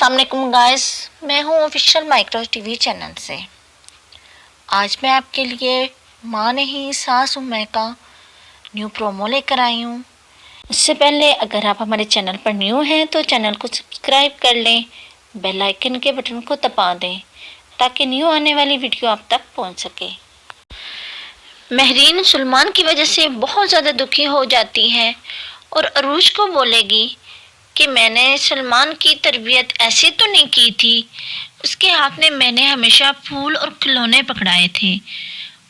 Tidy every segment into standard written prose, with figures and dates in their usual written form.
अस्सलाम वालेकुम गाइस, मैं हूँ ऑफिशियल माइक्रो टीवी चैनल से। आज मैं आपके लिए माँ नहीं सास हूँ मैं का न्यू प्रोमो लेकर आई हूँ। इससे पहले अगर आप हमारे चैनल पर न्यू हैं तो चैनल को सब्सक्राइब कर लें, बेल आइकन के बटन को दबा दें ताकि न्यू आने वाली वीडियो आप तक पहुँच सके। महरीन सलमान की वजह से बहुत ज़्यादा दुखी हो जाती है और अरूज को बोलेगी कि मैंने सलमान की तरबियत ऐसे तो नहीं की थी। उसके हाथ में मैंने हमेशा फूल और खिलौने पकड़ाए थे।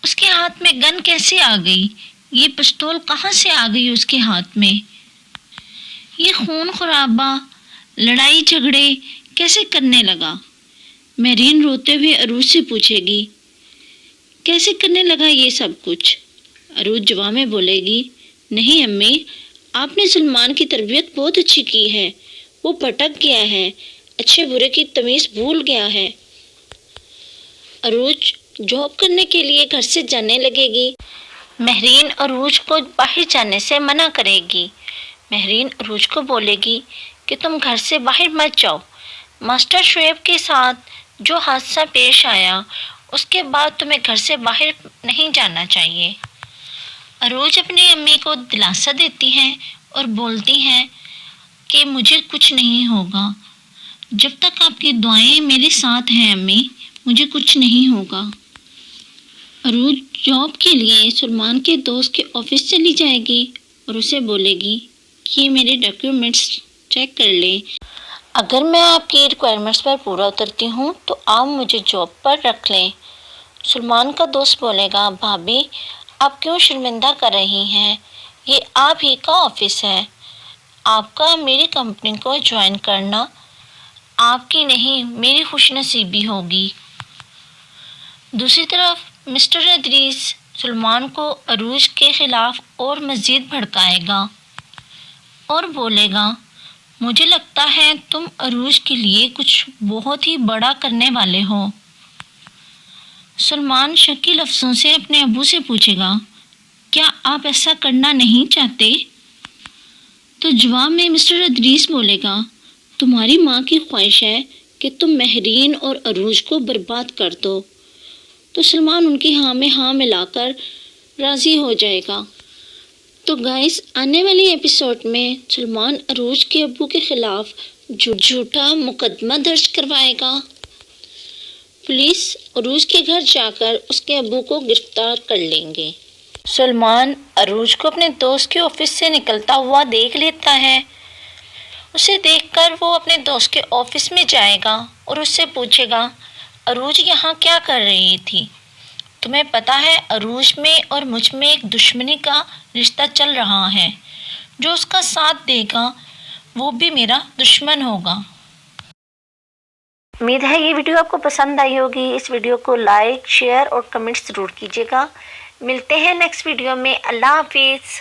उसके हाथ में गन कैसे आ गई? ये पिस्तौल कहाँ से आ गई उसके हाथ में? ये खून खराबा लड़ाई झगड़े कैसे करने लगा? महरीन रोते हुए अरूज से पूछेगी, कैसे करने लगा ये सब कुछ? अरूज जवाब में बोलेगी, नहीं अम्मी, आपने सलमान की तरबियत बहुत अच्छी की है। वो भटक गया है, अच्छे बुरे की तमीज़ भूल गया है। अरूज जॉब करने के लिए घर से जाने लगेगी। महरीन अरूज को बाहर जाने से मना करेगी। महरीन अरूज को बोलेगी कि तुम घर से बाहर मत जाओ। मास्टर शुएब के साथ जो हादसा पेश आया उसके बाद तुम्हें घर से बाहर नहीं जाना चाहिए। अरूज अपनी अम्मी को दिलासा देती हैं और बोलती हैं कि मुझे कुछ नहीं होगा। जब तक आपकी दुआएं मेरे साथ हैं अम्मी, मुझे कुछ नहीं होगा। अरूज जॉब के लिए सलमान के दोस्त के ऑफिस चली जाएगी और उसे बोलेगी कि ये मेरे डॉक्यूमेंट्स चेक कर लें। अगर मैं आपकी रिक्वायरमेंट्स पर पूरा उतरती हूँ तो आप मुझे जॉब पर रख लें। सलमान का दोस्त बोलेगा, भाभी आप क्यों शर्मिंदा कर रही हैं? ये आप ही का ऑफिस है। आपका मेरी कंपनी को ज्वाइन करना आपकी नहीं मेरी खुशनसीबी होगी। दूसरी तरफ मिस्टर इदरीस सलमान को अरूज के खिलाफ और मज़ीद भड़काएगा और बोलेगा, मुझे लगता है तुम अरूज के लिए कुछ बहुत ही बड़ा करने वाले हो। सलमान शकी लफ्ज़ों से अपने अबू से पूछेगा, क्या आप ऐसा करना नहीं चाहते? तो जवाब में मिस्टर इदरीस बोलेगा, तुम्हारी माँ की ख्वाहिश है कि तुम महरीन और अरूज को बर्बाद कर दो। तो सलमान उनकी हाँ में हाँ मिलाकर राज़ी हो जाएगा। तो गाइस, आने वाली एपिसोड में सलमान अरूज के अबू के खिलाफ झूठा मुकदमा दर्ज करवाएगा। पुलिस अरूज के घर जाकर उसके अबू को गिरफ्तार कर लेंगे। सलमान अरूज को अपने दोस्त के ऑफिस से निकलता हुआ देख लेता है। उसे देखकर वो अपने दोस्त के ऑफिस में जाएगा और उससे पूछेगा, अरूज यहाँ क्या कर रही थी? तुम्हें पता है अरूज में और मुझ में एक दुश्मनी का रिश्ता चल रहा है। जो उसका साथ देगा वो भी मेरा दुश्मन होगा। उम्मीद है ये वीडियो आपको पसंद आई होगी। इस वीडियो को लाइक, शेयर और कमेंट्स ज़रूर कीजिएगा। मिलते हैं नेक्स्ट वीडियो में। अल्लाह हाफिज़।